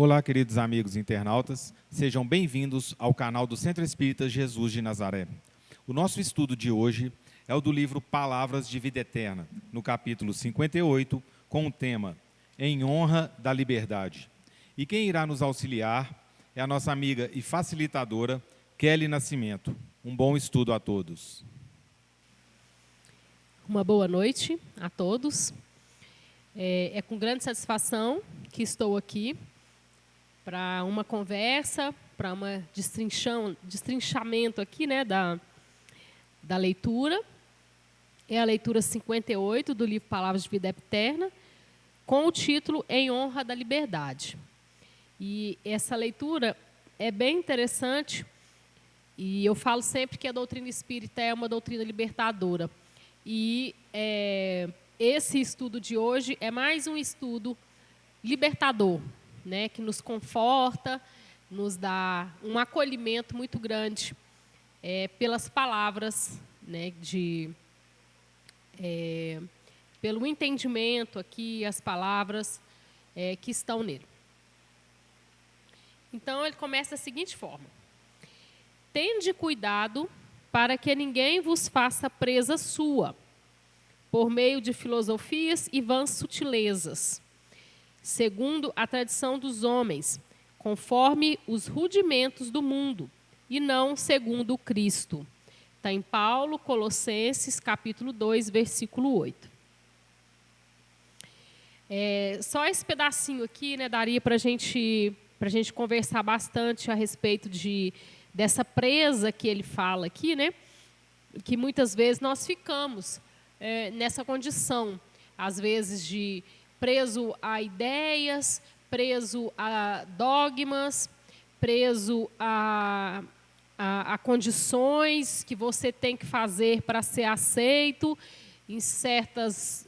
Olá, queridos amigos internautas, sejam bem-vindos ao canal do Centro Espírita Jesus de Nazaré. O nosso estudo de hoje é o do livro Palavras de Vida Eterna, no capítulo 58, com o tema Em Honra da Liberdade. E quem irá nos auxiliar é a nossa amiga e facilitadora, Kelly Nascimento. Um bom estudo a todos. Uma boa noite a todos. É com grande satisfação que estou aqui para uma conversa, para uma destrinchamento aqui, né, da leitura. É a leitura 58 do livro Palavras de Vida Eterna, com o título Em Honra da Liberdade. E essa leitura é bem interessante, e eu falo sempre que a doutrina espírita é uma doutrina libertadora. E esse estudo de hoje é mais um estudo libertador, né, que nos conforta, nos dá um acolhimento muito grande pelas palavras, né, pelo entendimento aqui, as palavras que estão nele. Então, ele começa da seguinte forma: tende cuidado para que ninguém vos faça presa sua, por meio de filosofias e vãs sutilezas, segundo a tradição dos homens, conforme os rudimentos do mundo, e não segundo o Cristo. Está em Paulo, Colossenses, capítulo 2, versículo 8. Só esse pedacinho aqui, né, daria para a gente conversar bastante a respeito dessa presa que ele fala aqui, né, que muitas vezes nós ficamos nessa condição, às vezes de preso a ideias, preso a dogmas, preso a condições que você tem que fazer para ser aceito em certas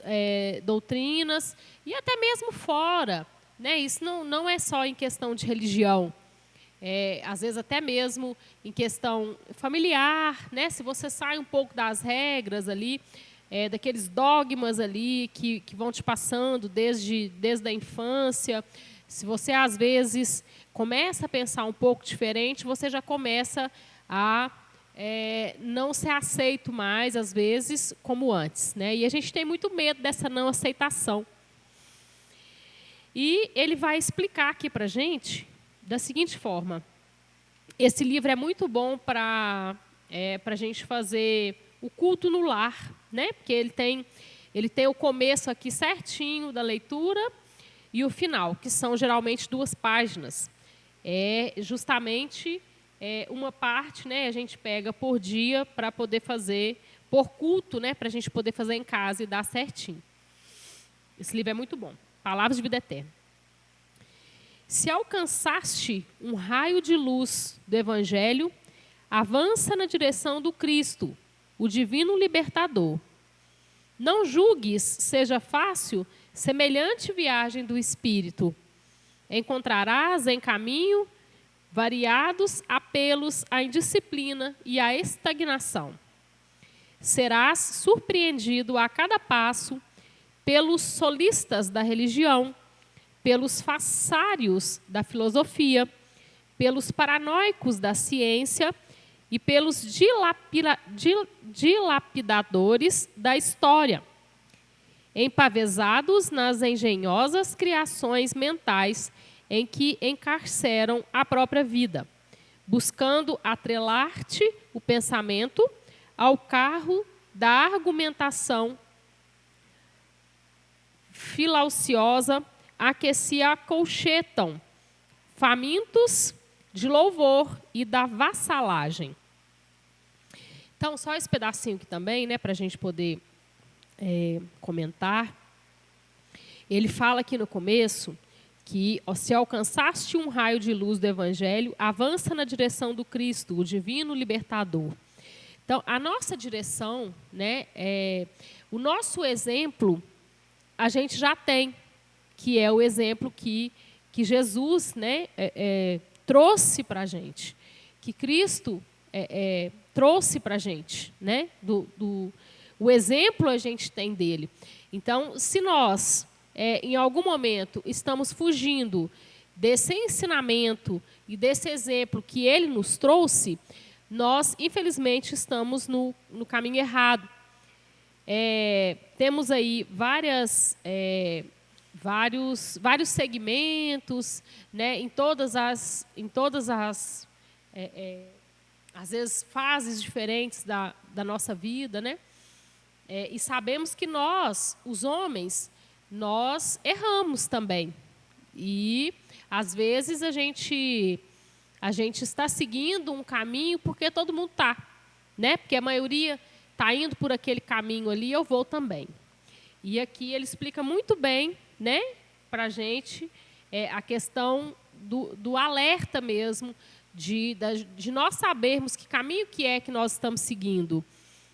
doutrinas, e até mesmo fora, né? Isso não é só em questão de religião, às vezes até mesmo em questão familiar, né? Se você sai um pouco das regras ali, daqueles dogmas ali que vão te passando desde a infância, se você às vezes começa a pensar um pouco diferente, você já começa a não ser aceito mais, às vezes, como antes, né? E a gente tem muito medo dessa não aceitação. E ele vai explicar aqui para a gente da seguinte forma: esse livro é muito bom para a gente fazer o culto no lar, né? Porque ele tem o começo aqui certinho da leitura e o final, que são geralmente 2 páginas. Justamente uma parte, né, a gente pega por dia para poder fazer, por culto, né, para a gente poder fazer em casa e dar certinho. Esse livro é muito bom. Palavras de Vida Eterna. Se alcançaste um raio de luz do Evangelho, avança na direção do Cristo, o divino libertador. Não julgues seja fácil semelhante viagem do Espírito. Encontrarás em caminho variados apelos à indisciplina e à estagnação. Serás surpreendido a cada passo pelos solistas da religião, pelos façários da filosofia, pelos paranoicos da ciência e pelos dilapidadores da história, empavesados nas engenhosas criações mentais em que encarceram a própria vida, buscando atrelar-te o pensamento ao carro da argumentação filauciosa a que se acolchetam, famintos de louvor e da vassalagem. Então, só esse pedacinho aqui também, né, para a gente poder comentar. Ele fala aqui no começo que se alcançaste um raio de luz do Evangelho, avança na direção do Cristo, o divino libertador. Então, a nossa direção, né, o nosso exemplo, a gente já tem, que é o exemplo que Jesus, né, trouxe para a gente, que Cristo trouxe para a gente, né, o exemplo a gente tem dele. Então, se nós, em algum momento, estamos fugindo desse ensinamento e desse exemplo que ele nos trouxe, nós, infelizmente, estamos no caminho errado. Temos aí vários segmentos, né, em todas as às vezes, fases diferentes da nossa vida, né? E sabemos que nós, os homens, nós erramos também. E, às vezes, a gente está seguindo um caminho porque todo mundo está, né? Porque a maioria está indo por aquele caminho ali, eu vou também. E aqui ele explica muito bem, né, para a gente a questão do alerta mesmo, de nós sabermos que caminho que é que nós estamos seguindo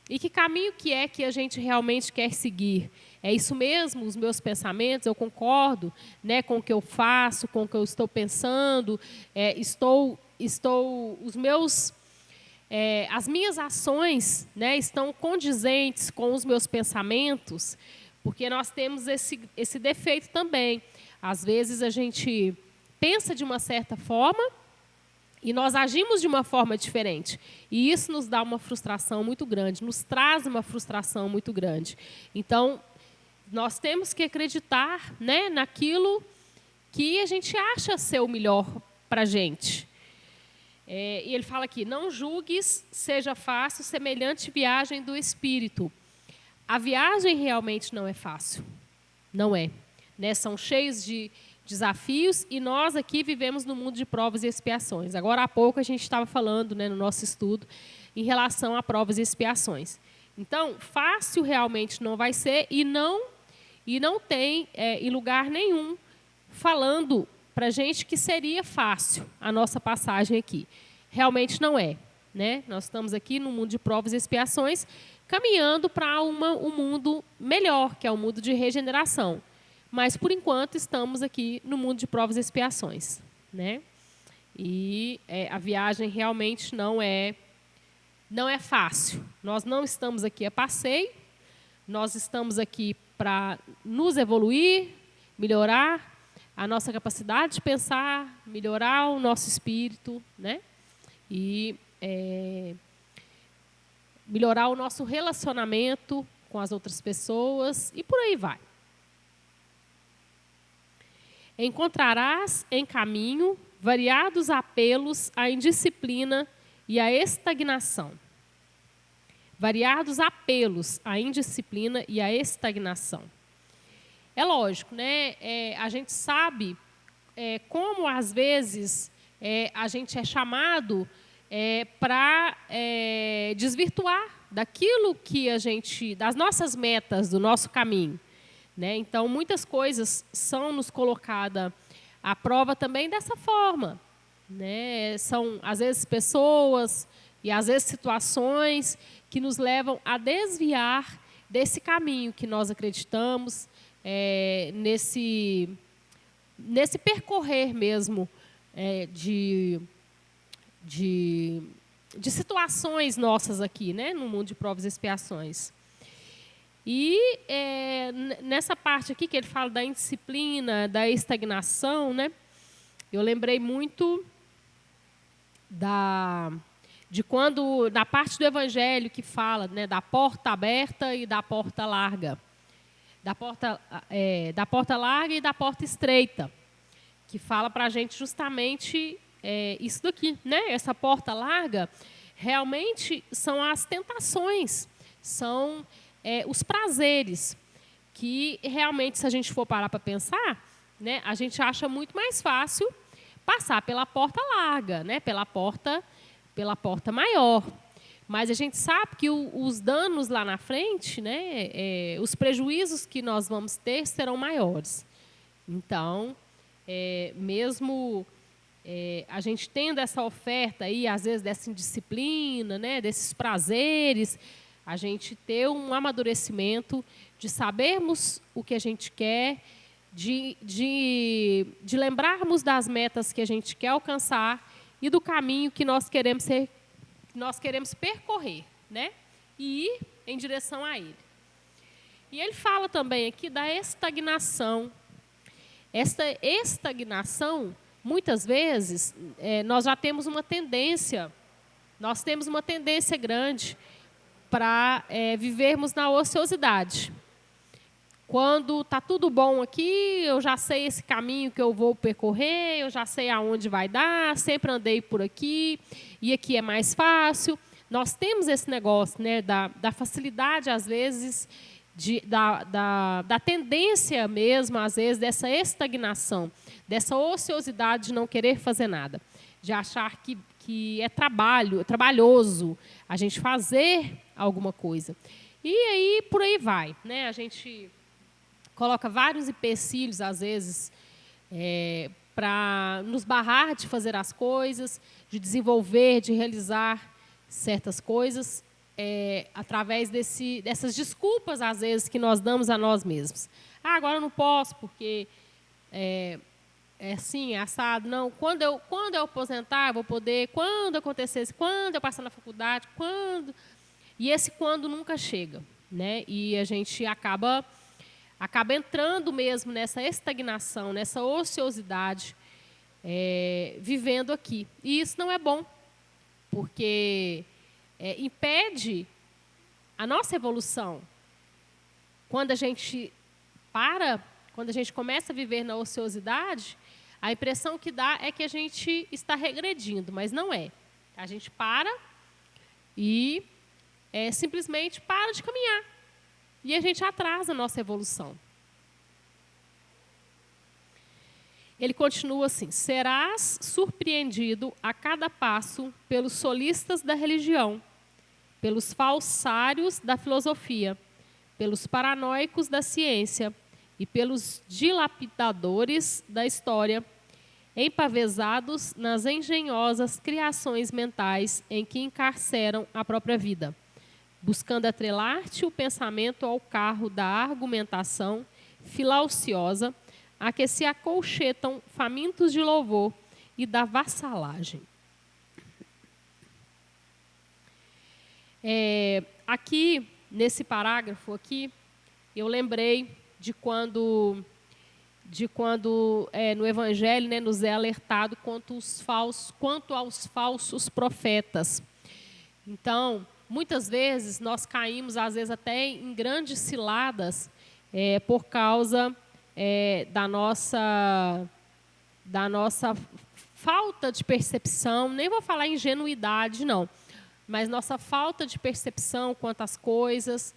e que caminho que é que a gente realmente quer seguir. É isso mesmo, os meus pensamentos, eu concordo, né, com o que eu faço, com o que eu estou pensando, as minhas ações, né, estão condizentes com os meus pensamentos, porque nós temos esse defeito também. Às vezes a gente pensa de uma certa forma e nós agimos de uma forma diferente. E isso nos dá uma frustração muito grande, nos traz uma frustração muito grande. Então, nós temos que acreditar, né, naquilo que a gente acha ser o melhor para a gente. E ele fala aqui, não julgues, seja fácil, semelhante viagem do Espírito. A viagem realmente não é fácil. Não é. Né? São cheios de desafios e nós aqui vivemos no mundo de provas e expiações. Agora, há pouco, a gente estava falando, né, no nosso estudo em relação a provas e expiações. Então, fácil realmente não vai ser e não tem em lugar nenhum falando para a gente que seria fácil a nossa passagem aqui. Realmente não é. Né? Nós estamos aqui no mundo de provas e expiações, caminhando para um mundo melhor, que é o mundo de regeneração. Mas, por enquanto, estamos aqui no mundo de provas e expiações. Né? E a viagem realmente não é fácil. Nós não estamos aqui a passeio, nós estamos aqui para nos evoluir, melhorar a nossa capacidade de pensar, melhorar o nosso espírito, né? E melhorar o nosso relacionamento com as outras pessoas e por aí vai. Encontrarás em caminho variados apelos à indisciplina e à estagnação. Variados apelos à indisciplina e à estagnação. É lógico, né? A gente sabe como, às vezes, a gente é chamado para desvirtuar daquilo que das nossas metas, do nosso caminho. Né? Então, muitas coisas são nos colocadas à prova também dessa forma. Né? São, às vezes, pessoas e, às vezes, situações que nos levam a desviar desse caminho que nós acreditamos, nesse percorrer mesmo de situações nossas aqui, né, no mundo de provas e expiações. E nessa parte aqui que ele fala da indisciplina, da estagnação, né, eu lembrei muito de quando, na parte do Evangelho que fala, né, da porta aberta e da porta larga. Da porta larga e da porta estreita, que fala para a gente justamente isso daqui. Né? Essa porta larga realmente são as tentações, são os prazeres, que realmente, se a gente for parar para pensar, né, a gente acha muito mais fácil passar pela porta larga, né, pela porta maior. Mas a gente sabe que os danos lá na frente, né, os prejuízos que nós vamos ter serão maiores. Então, mesmo a gente tendo essa oferta aí, às vezes, dessa indisciplina, né, desses prazeres, a gente ter um amadurecimento de sabermos o que a gente quer, de lembrarmos das metas que a gente quer alcançar e do caminho que nós queremos percorrer, né? E ir em direção a ele. E ele fala também aqui da estagnação. Esta estagnação muitas vezes, nós já temos uma tendência, grande para vivermos na ociosidade. Quando está tudo bom aqui, eu já sei esse caminho que eu vou percorrer, eu já sei aonde vai dar, sempre andei por aqui, e aqui é mais fácil. Nós temos esse negócio, né, da facilidade, às vezes, da tendência mesmo, às vezes, dessa estagnação, dessa ociosidade de não querer fazer nada, de achar que é trabalhoso a gente fazer alguma coisa. E aí, por aí vai, né? A gente coloca vários empecilhos, às vezes, para nos barrar de fazer as coisas, de desenvolver, de realizar certas coisas, através dessas desculpas, às vezes, que nós damos a nós mesmos. Ah, agora eu não posso, porque é assim, é assado. Não, quando eu aposentar, eu vou poder. Quando acontecer isso, quando eu passar na faculdade, quando... E esse quando nunca chega, né? E a gente acaba entrando mesmo nessa estagnação, nessa ociosidade, vivendo aqui. E isso não é bom, porque impede a nossa evolução. Quando a gente começa a viver na ociosidade, a impressão que dá é que a gente está regredindo, mas não é. A gente para e simplesmente para de caminhar. E a gente atrasa a nossa evolução. Ele continua assim: serás surpreendido a cada passo pelos solistas da religião, pelos falsários da filosofia, pelos paranoicos da ciência e pelos dilapidadores da história, empavesados nas engenhosas criações mentais em que encarceram a própria vida, buscando atrelar-te o pensamento ao carro da argumentação filauciosa, a que se acolchetam famintos de louvor e da vassalagem. Aqui, nesse parágrafo aqui, eu lembrei de quando no Evangelho, né, nos é alertado quanto aos falsos profetas. Então, muitas vezes, nós caímos, às vezes, até em grandes ciladas por causa da nossa falta de percepção, nem vou falar ingenuidade, não, mas nossa falta de percepção quanto às coisas,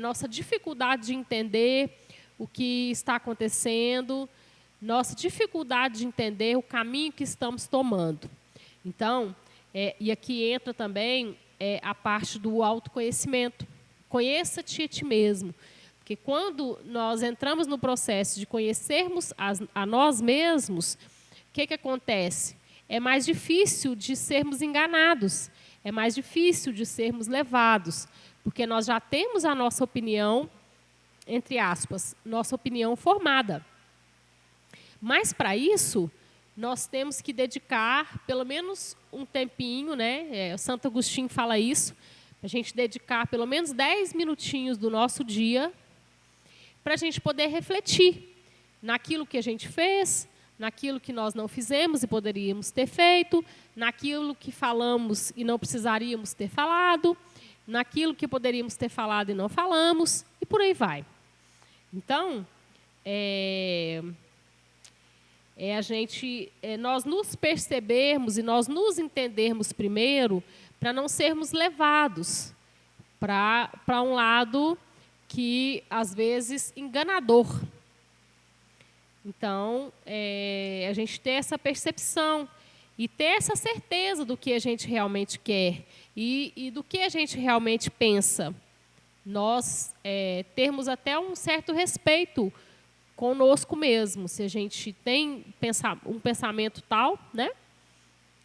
nossa dificuldade de entender o que está acontecendo, nossa dificuldade de entender o caminho que estamos tomando. Então, e aqui entra também a parte do autoconhecimento. Conheça-te a ti mesmo. Porque quando nós entramos no processo de conhecermos a nós mesmos, o que acontece? É mais difícil de sermos enganados, é mais difícil de sermos levados, porque nós já temos a nossa opinião, entre aspas, nossa opinião formada. Mas, para isso, nós temos que dedicar pelo menos um tempinho, né? O Santo Agostinho fala isso, a gente dedicar pelo menos 10 minutinhos do nosso dia para a gente poder refletir naquilo que a gente fez, naquilo que nós não fizemos e poderíamos ter feito, naquilo que falamos e não precisaríamos ter falado, naquilo que poderíamos ter falado e não falamos, e por aí vai. Então, nós nos percebermos e nós nos entendermos primeiro para não sermos levados para um lado que, às vezes, enganador. Então, a gente ter essa percepção e ter essa certeza do que a gente realmente quer e do que a gente realmente pensa. Nós termos até um certo respeito conosco mesmo, se a gente tem um pensamento tal, né?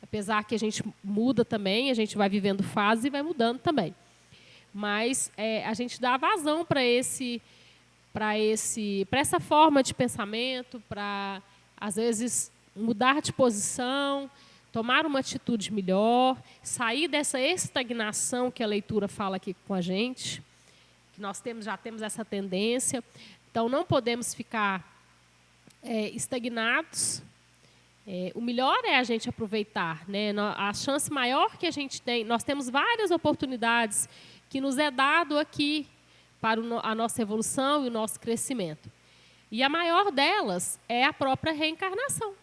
Apesar que a gente muda também, a gente vai vivendo fases e vai mudando também. Mas a gente dá vazão para essa forma de pensamento, para, às vezes, mudar de posição, tomar uma atitude melhor, sair dessa estagnação que a leitura fala aqui com a gente, que nós já temos essa tendência. Então, não podemos ficar estagnados O melhor é a gente aproveitar, né? A chance maior que a gente tem, nós temos várias oportunidades que nos é dado aqui para a nossa evolução e o nosso crescimento. E a maior delas é a própria reencarnação.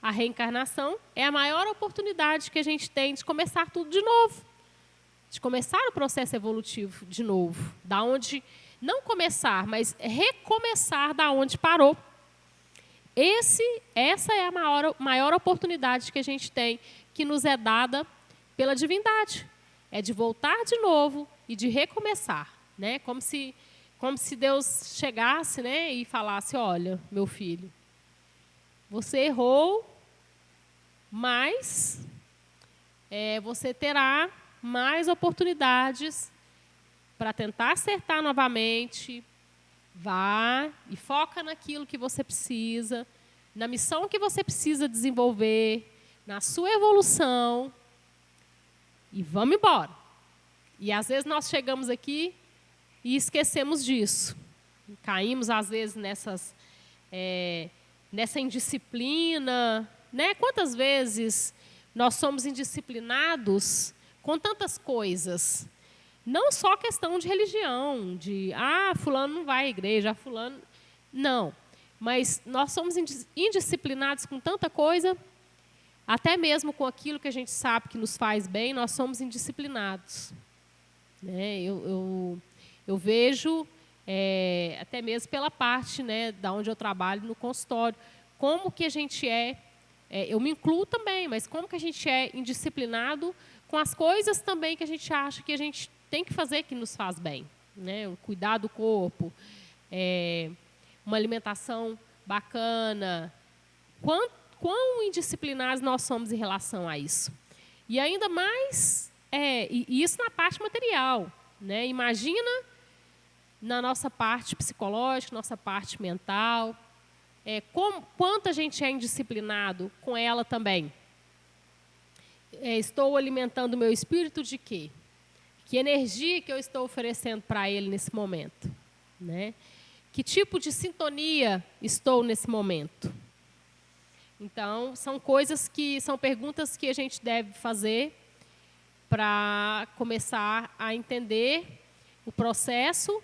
A reencarnação é a maior oportunidade que a gente tem de começar tudo de novo, de começar o processo evolutivo de novo, da onde não começar, mas recomeçar da onde parou. Essa é a maior oportunidade que a gente tem, que nos é dada pela divindade. É de voltar de novo e de recomeçar, né? Como se Deus chegasse, né, e falasse: olha, meu filho, você errou, mas você terá mais oportunidades para tentar acertar novamente. Vá e foca naquilo que você precisa, na missão que você precisa desenvolver, na sua evolução, e vamos embora. E às vezes nós chegamos aqui e esquecemos disso. Caímos às vezes nessa indisciplina, né? Quantas vezes nós somos indisciplinados com tantas coisas? Não só questão de religião, de fulano não vai à igreja, fulano... Não, mas nós somos indisciplinados com tanta coisa, até mesmo com aquilo que a gente sabe que nos faz bem, nós somos indisciplinados. Né? Eu vejo, até mesmo pela parte, né, da onde eu trabalho no consultório, como que a gente eu me incluo também, mas como que a gente é indisciplinado com as coisas também que a gente acha que a gente tem que fazer que nos faz bem, né? O cuidar do corpo, uma alimentação bacana. Quão indisciplinados nós somos em relação a isso? E ainda mais, e isso na parte material, né? Imagina na nossa parte psicológica, nossa parte mental, quanto a gente é indisciplinado com ela também. Estou alimentando o meu espírito de quê? Que energia que eu estou oferecendo para ele nesse momento? Né? Que tipo de sintonia estou nesse momento? Então, são perguntas que a gente deve fazer para começar a entender o processo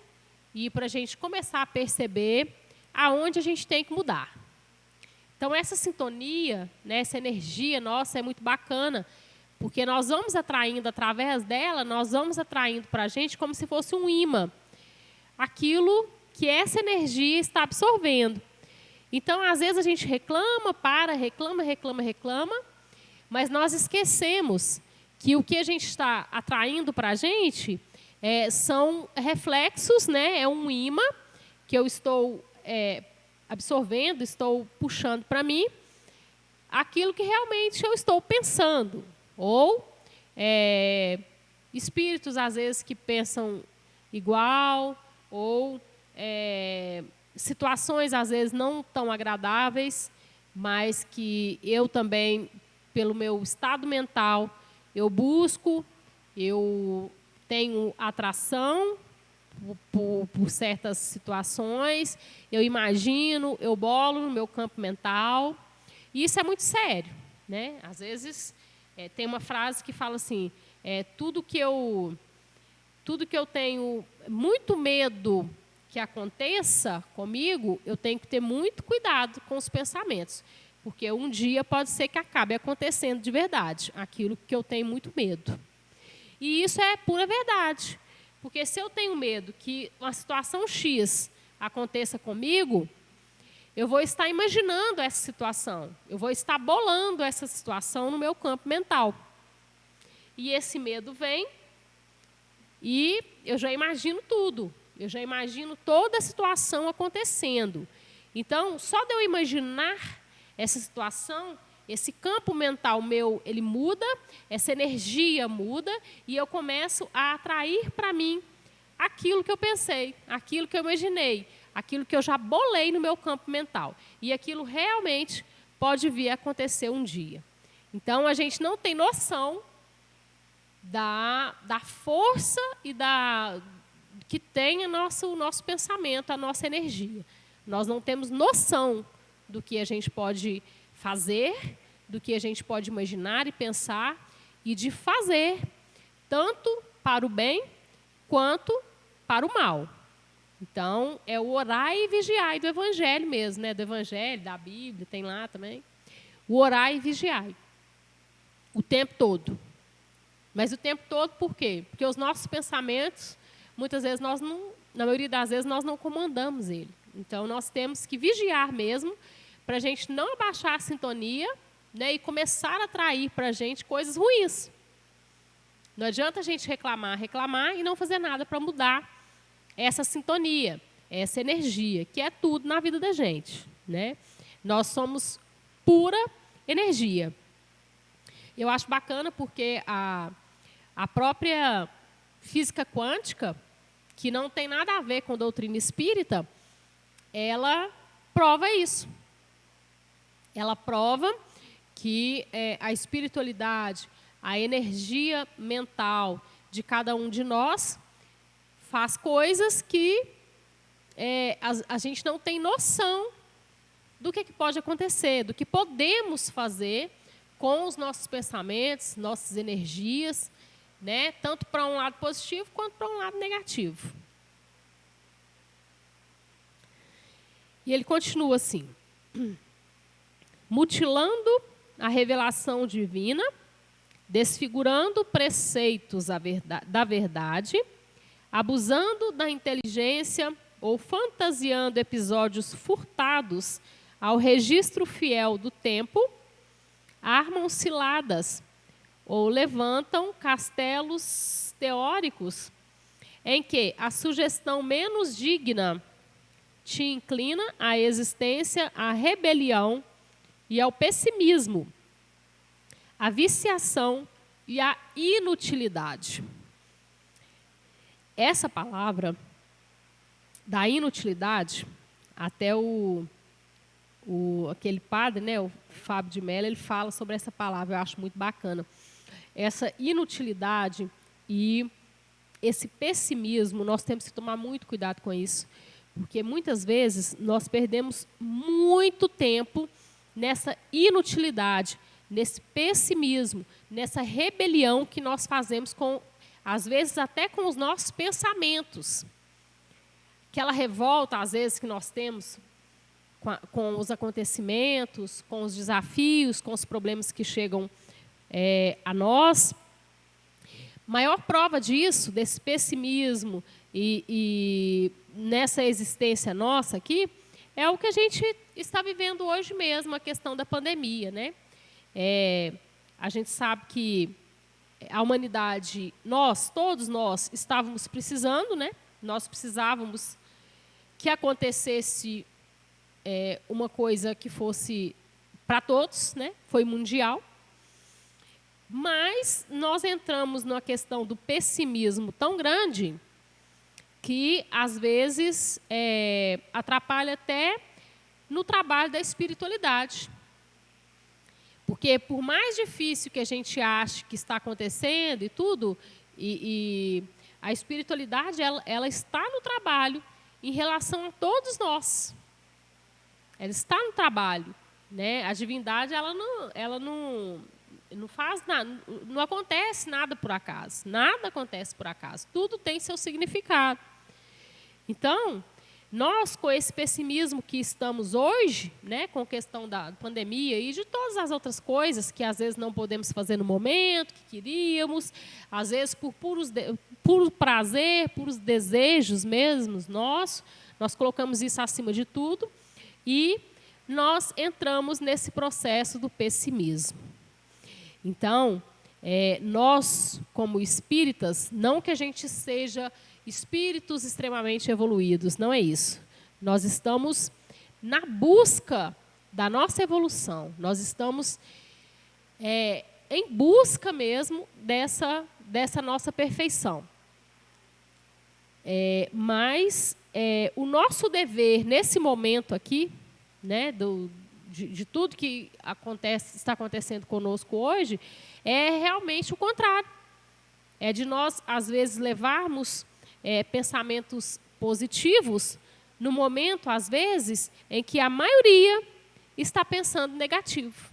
e para a gente começar a perceber aonde a gente tem que mudar. Então, essa sintonia, né, essa energia nossa é muito bacana, porque nós vamos atraindo, através dela, nós vamos atraindo para a gente como se fosse um imã, aquilo que essa energia está absorvendo. Então, às vezes, a gente reclama, reclama, mas nós esquecemos que o que a gente está atraindo para a gente são reflexos, né? É um imã que eu estou absorvendo, estou puxando para mim aquilo que realmente eu estou pensando. Ou espíritos, às vezes, que pensam igual, ou situações, às vezes, não tão agradáveis, mas que eu também, pelo meu estado mental, eu busco, eu tenho atração por certas situações, eu imagino, eu bolo no meu campo mental, e isso é muito sério, né? Às vezes... tem uma frase que fala assim, tudo que eu tenho muito medo que aconteça comigo, eu tenho que ter muito cuidado com os pensamentos, porque um dia pode ser que acabe acontecendo de verdade, aquilo que eu tenho muito medo. E isso é pura verdade, porque se eu tenho medo que uma situação X aconteça comigo, eu vou estar imaginando essa situação, eu vou estar bolando essa situação no meu campo mental. E esse medo vem e eu já imagino tudo, eu já imagino toda a situação acontecendo. Então, só de eu imaginar essa situação, esse campo mental meu, ele muda, essa energia muda e eu começo a atrair para mim aquilo que eu pensei, aquilo que eu imaginei, aquilo que eu já bolei no meu campo mental. E aquilo realmente pode vir a acontecer um dia. Então, a gente não tem noção da força e que tem o nosso pensamento, a nossa energia. Nós não temos noção do que a gente pode fazer do que a gente pode imaginar e pensar, e de fazer, tanto para o bem quanto para o mal. Então, é o orar e vigiar do Evangelho mesmo, né? Do Evangelho, da Bíblia, tem lá também. O orar e vigiar. O tempo todo. Mas o tempo todo por quê? Porque os nossos pensamentos, muitas vezes, na maioria das vezes, nós não comandamos ele. Então, nós temos que vigiar mesmo, para a gente não abaixar a sintonia, né, e começar a atrair para a gente coisas ruins. Não adianta a gente reclamar e não fazer nada para mudar essa sintonia, essa energia, que é tudo na vida da gente, né? Nós somos pura energia. Eu acho bacana porque a própria física quântica, que não tem nada a ver com doutrina espírita, ela prova isso. Ela prova que a espiritualidade, a energia mental de cada um de nós faz coisas que a gente não tem noção do que pode acontecer, do que podemos fazer com os nossos pensamentos, nossas energias, né? Tanto para um lado positivo quanto para um lado negativo. E ele continua assim: mutilando a revelação divina, desfigurando preceitos da verdade, abusando da inteligência ou fantasiando episódios furtados ao registro fiel do tempo, armam ciladas ou levantam castelos teóricos em que a sugestão menos digna te inclina à existência, à rebelião e ao pessimismo, à viciação e à inutilidade. Essa palavra da inutilidade, até aquele padre, né, o Fábio de Mello, ele fala sobre essa palavra, eu acho muito bacana. Essa inutilidade e esse pessimismo, nós temos que tomar muito cuidado com isso, porque muitas vezes nós perdemos muito tempo nessa inutilidade, nesse pessimismo, nessa rebelião que nós fazemos às vezes até com os nossos pensamentos. Aquela revolta, às vezes, que nós temos com os acontecimentos, com os desafios, com os problemas que chegam a nós. Maior prova disso, desse pessimismo e nessa existência nossa aqui, é o que a gente está vivendo hoje mesmo, a questão da pandemia, né? A gente sabe que a humanidade, todos nós, estávamos precisando, né? Nós precisávamos que acontecesse uma coisa que fosse para todos, né? Foi mundial. Mas nós entramos numa questão do pessimismo tão grande que, às vezes, atrapalha até no trabalho da espiritualidade. Porque, por mais difícil que a gente ache que está acontecendo e tudo, e a espiritualidade ela está no trabalho em relação a todos nós. Ela está no trabalho, né? A divindade ela não faz nada, não acontece nada por acaso. Nada acontece por acaso. Tudo tem seu significado. Então, nós, com esse pessimismo que estamos hoje, né, com a questão da pandemia e de todas as outras coisas que às vezes não podemos fazer no momento que queríamos, às vezes por puro prazer, puros desejos mesmos nós colocamos isso acima de tudo e nós entramos nesse processo do pessimismo. Então, nós, como espíritas, não que a gente seja espíritos extremamente evoluídos, não é isso. Nós estamos na busca da nossa evolução. Nós estamos em busca mesmo dessa nossa perfeição. Mas o nosso dever nesse momento aqui, né, de tudo que está acontecendo conosco hoje, é realmente o contrário. É de nós, às vezes, levarmos pensamentos positivos no momento, às vezes, em que a maioria está pensando negativo.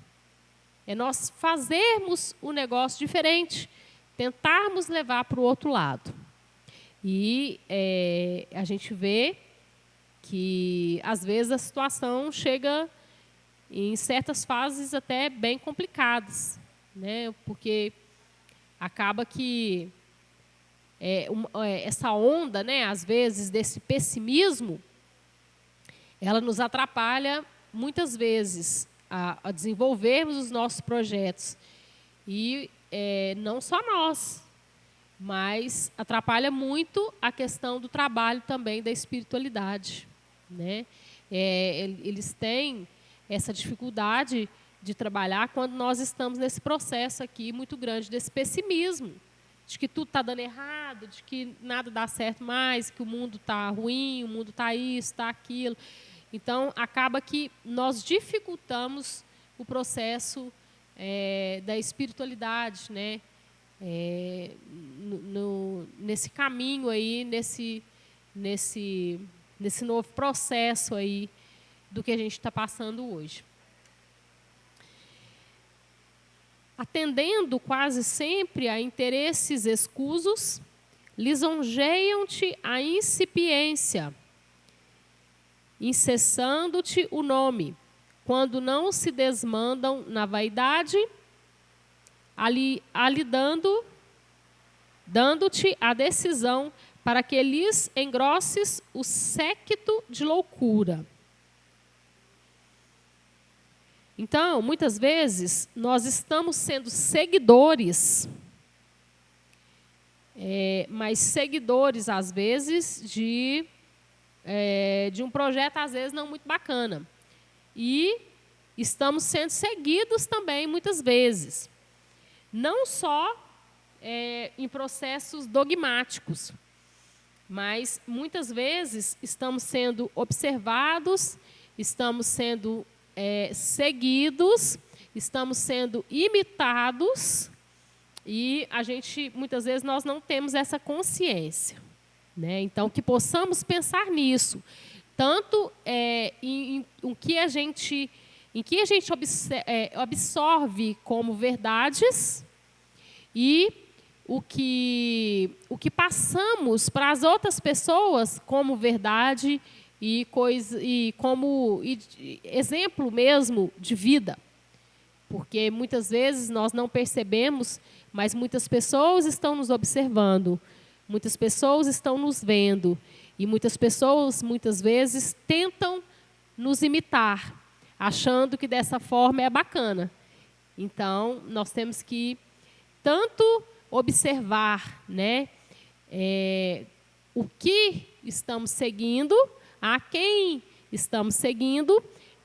É nós fazermos um negócio diferente, tentarmos levar para o outro lado. E a gente vê que, às vezes, a situação chega em certas fases até bem complicadas, né? Porque acaba que essa onda, né, às vezes, desse pessimismo, ela nos atrapalha muitas vezes a desenvolvermos os nossos projetos. E não só nós, mas atrapalha muito a questão do trabalho também da espiritualidade, né? Eles têm essa dificuldade de trabalhar quando nós estamos nesse processo aqui muito grande desse pessimismo, de que tudo está dando errado, de que nada dá certo mais, que o mundo está ruim, o mundo está isso, está aquilo. Então, acaba que nós dificultamos o processo da espiritualidade, né? Nesse caminho aí, nesse novo processo aí do que a gente está passando hoje. Atendendo quase sempre a interesses escusos, lisonjeiam-te a incipiência, incessando-te o nome, quando não se desmandam na vaidade, dando-te a decisão para que lhes engrosses o séquito de loucura. Então, muitas vezes, nós estamos sendo seguidores, mas seguidores, às vezes, de um projeto, às vezes, não muito bacana. E estamos sendo seguidos também, muitas vezes. Não só em processos dogmáticos, mas, muitas vezes, estamos sendo observados, estamos sendo seguidos, estamos sendo imitados e a gente, muitas vezes, nós não temos essa consciência, né? Então, que possamos pensar nisso, tanto em que a gente absorve como verdades e o que passamos para as outras pessoas como verdade e como exemplo mesmo de vida. Porque muitas vezes nós não percebemos, mas muitas pessoas estão nos observando, muitas pessoas estão nos vendo, e muitas pessoas, muitas vezes, tentam nos imitar, achando que dessa forma é bacana. Então, nós temos que tanto observar, né, o que estamos seguindo, a quem estamos seguindo,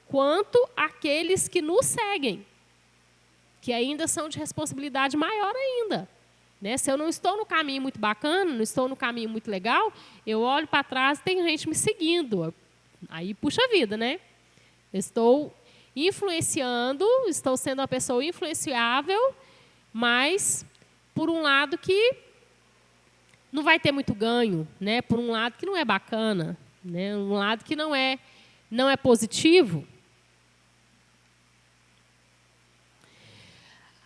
quanto aqueles que nos seguem, que ainda são de responsabilidade maior ainda. Né? Se eu não estou no caminho muito bacana, não estou no caminho muito legal, eu olho para trás e tem gente me seguindo. Aí puxa a vida, né? Eu estou influenciando, estou sendo uma pessoa influenciável, mas por um lado que não vai ter muito ganho, né? Por um lado que não é bacana, né? Um lado que não é positivo.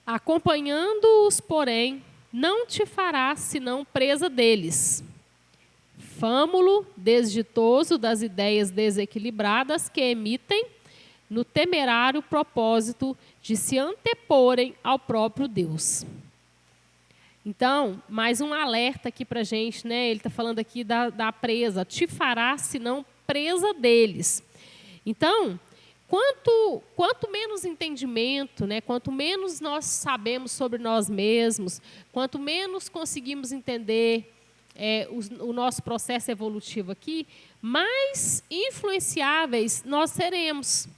Acompanhando-os, porém, não te farás senão presa deles. Fâmulo desditoso das ideias desequilibradas que emitem no temerário propósito de se anteporem ao próprio Deus. Então, mais um alerta aqui para a gente, né? Ele está falando aqui da presa. Te fará, senão presa deles. Então, quanto menos entendimento, né? Quanto menos nós sabemos sobre nós mesmos, quanto menos conseguimos entender o nosso processo evolutivo aqui, mais influenciáveis nós seremos.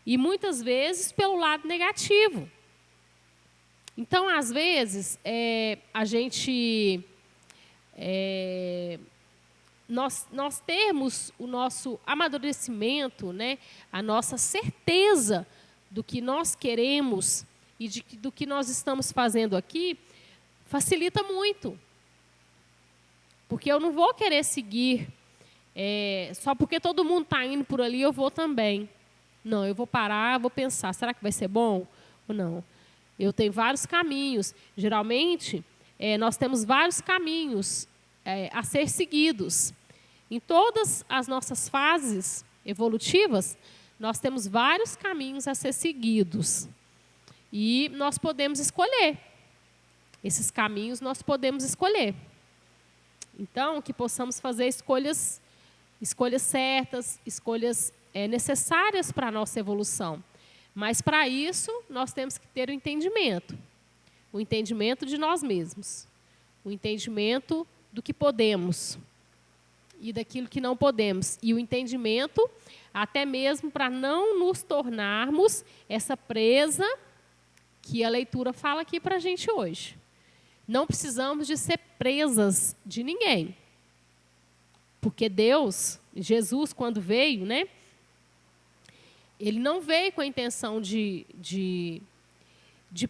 E muitas vezes pelo lado negativo. Então, às vezes, a gente... Nós termos o nosso amadurecimento, né, a nossa certeza do que nós queremos e do que nós estamos fazendo aqui, facilita muito. Porque eu não vou querer seguir, só porque todo mundo está indo por ali, eu vou também. Não, eu vou parar, vou pensar, será que vai ser bom ou não? Eu tenho vários caminhos. Geralmente, nós temos vários caminhos a ser seguidos. Em todas as nossas fases evolutivas, nós temos vários caminhos a ser seguidos. E nós podemos escolher. Esses caminhos nós podemos escolher. Então, que possamos fazer escolhas certas, escolhas necessárias para a nossa evolução. Mas, para isso, nós temos que ter o entendimento de nós mesmos, o entendimento do que podemos e daquilo que não podemos, e o entendimento até mesmo para não nos tornarmos essa presa que a leitura fala aqui para a gente hoje. Não precisamos de ser presas de ninguém, porque Deus, Jesus, quando veio, né, ele não veio com a intenção de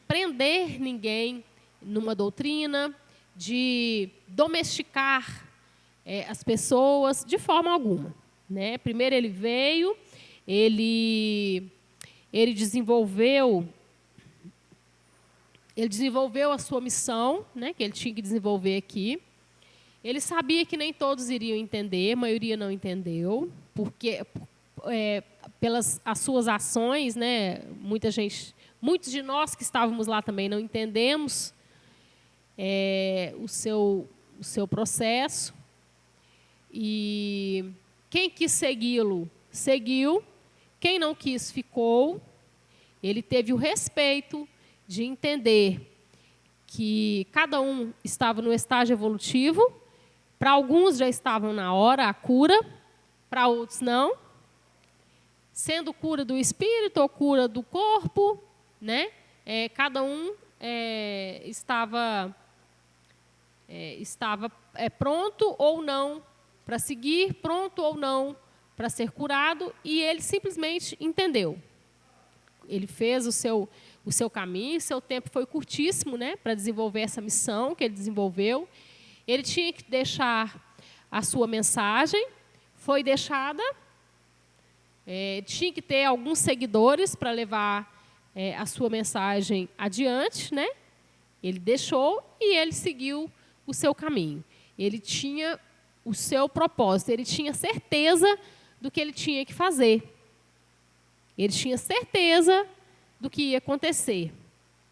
prender ninguém numa doutrina, de domesticar as pessoas, de forma alguma. Né? Primeiro ele veio, ele desenvolveu a sua missão, né, que ele tinha que desenvolver aqui. Ele sabia que nem todos iriam entender, a maioria não entendeu, porque pelas as suas ações, né, muitos de nós que estávamos lá também não entendemos o seu processo. E quem quis segui-lo, seguiu. Quem não quis, ficou. Ele teve o respeito de entender que cada um estava no estágio evolutivo. Para alguns já estavam na hora, a cura. Para outros, não. Sendo cura do espírito ou cura do corpo, né? Cada um estava pronto ou não para seguir, pronto ou não para ser curado, e ele simplesmente entendeu. Ele fez o seu caminho, seu tempo foi curtíssimo, né, para desenvolver essa missão que ele desenvolveu. Ele tinha que deixar a sua mensagem, foi deixada. Tinha que ter alguns seguidores para levar a sua mensagem adiante, né? Ele deixou e ele seguiu o seu caminho. Ele tinha o seu propósito, ele tinha certeza do que ele tinha que fazer. Ele tinha certeza do que ia acontecer.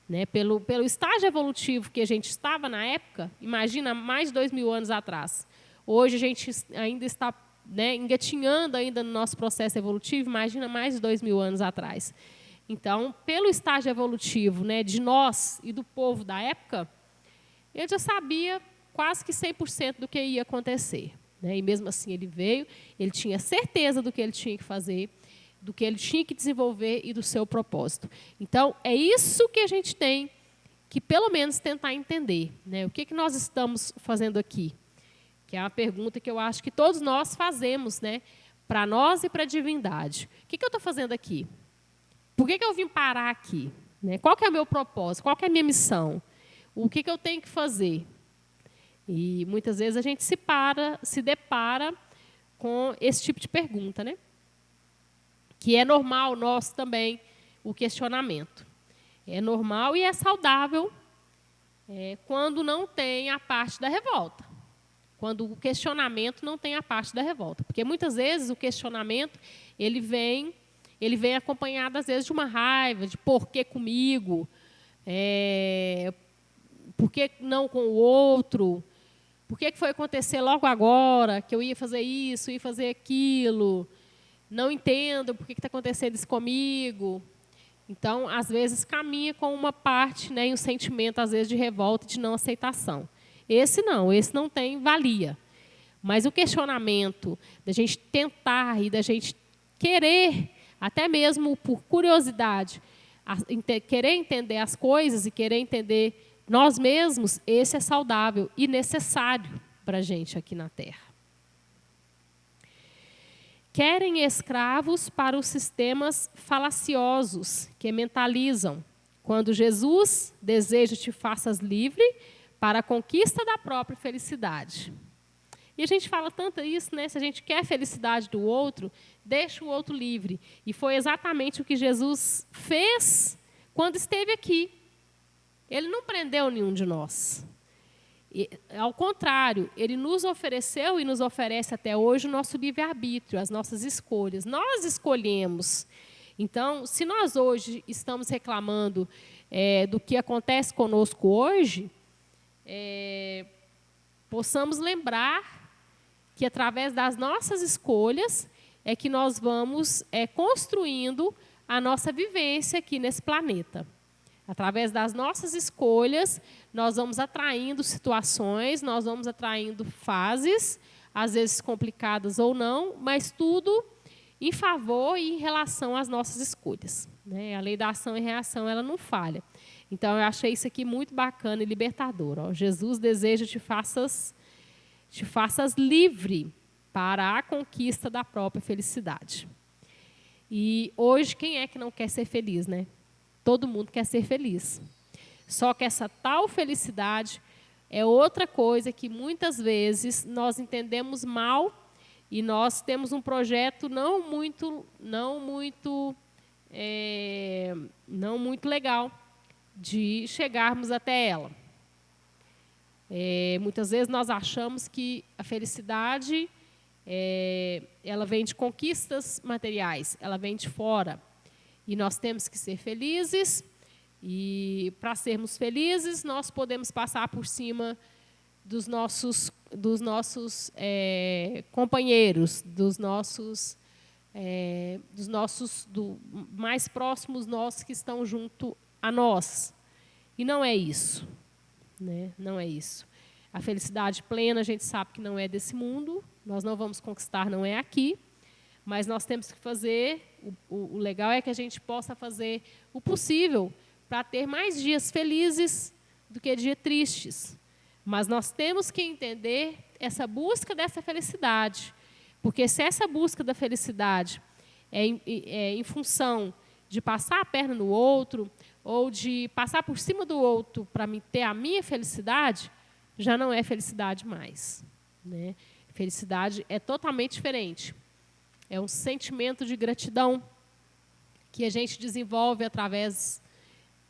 Né? Pelo estágio evolutivo que a gente estava na época, imagina, mais de 2.000 anos atrás. Hoje a gente ainda está, né, engatinhando ainda no nosso processo evolutivo, imagina mais de 2.000 anos atrás. Então, pelo estágio evolutivo, né, de nós e do povo da época, ele já sabia quase que 100% do que ia acontecer. Né? E mesmo assim ele veio, ele tinha certeza do que ele tinha que fazer, do que ele tinha que desenvolver e do seu propósito. Então, é isso que a gente tem que, pelo menos, tentar entender. Né? O que nós estamos fazendo aqui? Que é uma pergunta que eu acho que todos nós fazemos, né? Para nós e para a divindade. O que eu estou fazendo aqui? Por que eu vim parar aqui? Né? Qual que é o meu propósito? Qual que é a minha missão? O que eu tenho que fazer? E muitas vezes a gente se depara com esse tipo de pergunta, né? Que é normal nosso também o questionamento. É normal e é saudável quando não tem a parte da revolta. Quando o questionamento não tem a parte da revolta. Porque muitas vezes o questionamento ele vem acompanhado, às vezes, de uma raiva, de por que comigo, por que não com o outro, por que foi acontecer logo agora, que eu ia fazer isso, ia fazer aquilo, não entendo por que está acontecendo isso comigo. Então, às vezes, caminha com uma parte, né, e um sentimento, às vezes, de revolta e de não aceitação. Esse não tem valia. Mas o questionamento da gente tentar e da gente querer, até mesmo por curiosidade, querer entender as coisas e querer entender nós mesmos, esse é saudável e necessário para a gente aqui na Terra. Querem escravos para os sistemas falaciosos que mentalizam, quando Jesus deseja te faças livre para a conquista da própria felicidade. E a gente fala tanto isso, né? Se a gente quer a felicidade do outro, deixa o outro livre. E foi exatamente o que Jesus fez quando esteve aqui. Ele não prendeu nenhum de nós. E, ao contrário, ele nos ofereceu e nos oferece até hoje o nosso livre-arbítrio, as nossas escolhas. Nós escolhemos. Então, se nós hoje estamos reclamando do que acontece conosco hoje, possamos lembrar que, através das nossas escolhas, é que nós vamos construindo a nossa vivência aqui nesse planeta. Através das nossas escolhas, nós vamos atraindo situações, nós vamos atraindo fases, às vezes complicadas ou não, mas tudo em favor e em relação às nossas escolhas, né? A lei da ação e reação, ela não falha. Então, eu achei isso aqui muito bacana e libertador. Ó. Jesus deseja te faças livre para a conquista da própria felicidade. E hoje, quem é que não quer ser feliz, né? Todo mundo quer ser feliz. Só que essa tal felicidade é outra coisa que muitas vezes nós entendemos mal e nós temos um projeto não muito legal de chegarmos até ela. Muitas vezes nós achamos que a felicidade ela vem de conquistas materiais, ela vem de fora. E nós temos que ser felizes, e para sermos felizes, nós podemos passar por cima dos nossos companheiros, dos mais próximos nossos que estão junto a nós. E não é isso, né? Não é isso. A felicidade plena, a gente sabe que não é desse mundo, nós não vamos conquistar, não é aqui, mas nós temos que fazer, o legal é que a gente possa fazer o possível para ter mais dias felizes do que dias tristes. Mas nós temos que entender essa busca dessa felicidade, porque se essa busca da felicidade é em função de passar a perna no outro, ou de passar por cima do outro para ter a minha felicidade, já não é felicidade mais, né? Felicidade é totalmente diferente. É um sentimento de gratidão que a gente desenvolve através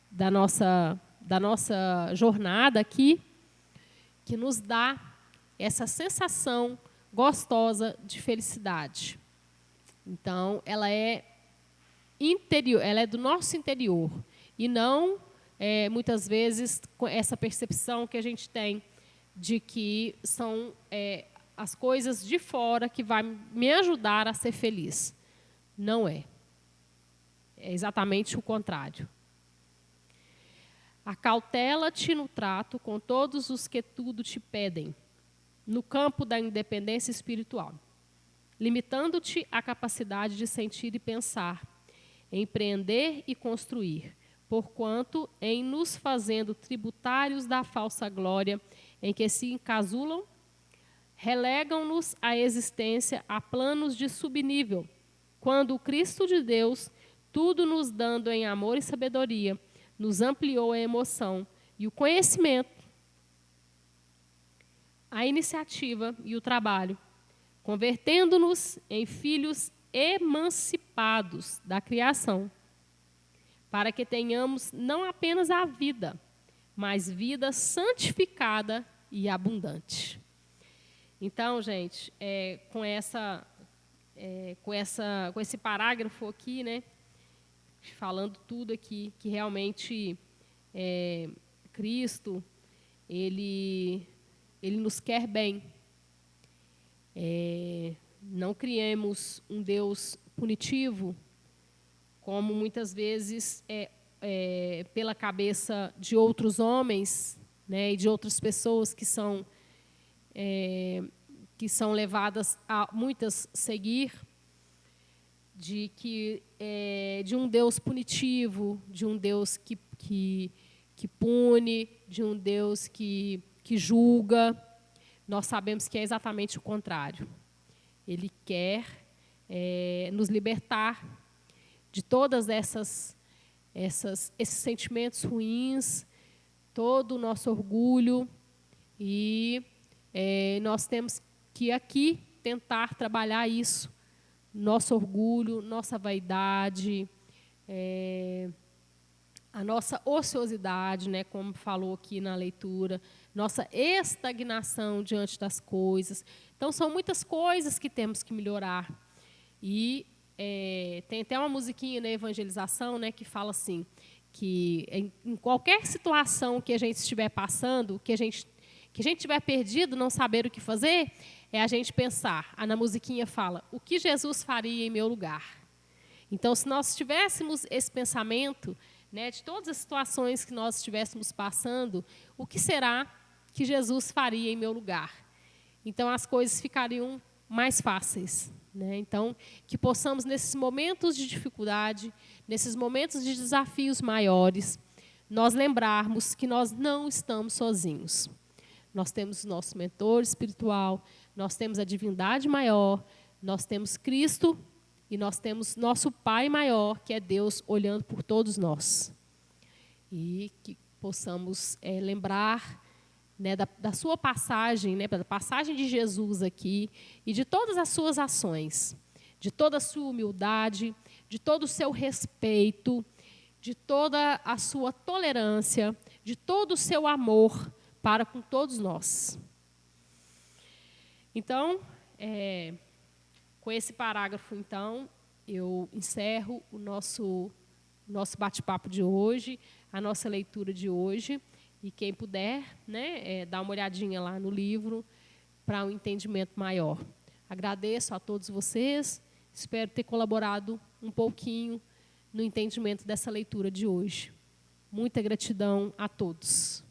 da nossa jornada aqui, que nos dá essa sensação gostosa de felicidade. Então, ela é interior, ela é do nosso interior, e não, muitas vezes, com essa percepção que a gente tem de que são as coisas de fora que vai me ajudar a ser feliz. Não é. É exatamente o contrário. Acautela-te no trato com todos os que tudo te pedem, no campo da independência espiritual, limitando-te à capacidade de sentir e pensar, empreender e construir, porquanto, em nos fazendo tributários da falsa glória em que se encasulam, relegam-nos à existência a planos de subnível, quando o Cristo de Deus, tudo nos dando em amor e sabedoria, nos ampliou a emoção e o conhecimento, a iniciativa e o trabalho, convertendo-nos em filhos emancipados da criação, para que tenhamos não apenas a vida, mas vida santificada e abundante. Então, gente, com esse parágrafo aqui, né, falando tudo aqui, que realmente Cristo, ele nos quer bem. Não criemos um Deus punitivo, como muitas vezes pela cabeça de outros homens, né, e de outras pessoas que são levadas a muitas seguir, de um Deus punitivo, de um Deus que pune, de um Deus que julga. Nós sabemos que é exatamente o contrário. Ele quer nos libertar de todas esses sentimentos ruins, todo o nosso orgulho, e nós temos que aqui tentar trabalhar isso, nosso orgulho, nossa vaidade, a nossa ociosidade, né, como falou aqui na leitura, nossa estagnação diante das coisas. Então, são muitas coisas que temos que melhorar. E tem até uma musiquinha na evangelização, né, que fala assim, que em qualquer situação que a gente estiver passando, que a gente estiver perdido, não saber o que fazer, é a gente pensar. Na musiquinha fala, o que Jesus faria em meu lugar? Então, se nós tivéssemos esse pensamento, né, de todas as situações que nós estivéssemos passando, o que será que Jesus faria em meu lugar? Então, as coisas ficariam mais fáceis, né? Então, que possamos, nesses momentos de dificuldade, nesses momentos de desafios maiores, nós lembrarmos que nós não estamos sozinhos. Nós temos o nosso mentor espiritual, nós temos a divindade maior, nós temos Cristo e nós temos nosso Pai maior, que é Deus, olhando por todos nós. E que possamos lembrar, né, da sua passagem, né, da passagem de Jesus aqui, e de todas as suas ações, de toda a sua humildade, de todo o seu respeito, de toda a sua tolerância, de todo o seu amor para com todos nós. Então, com esse parágrafo, então, eu encerro o nosso bate-papo de hoje, a nossa leitura de hoje. E quem puder, né, dar uma olhadinha lá no livro para um entendimento maior. Agradeço a todos vocês, espero ter colaborado um pouquinho no entendimento dessa leitura de hoje. Muita gratidão a todos.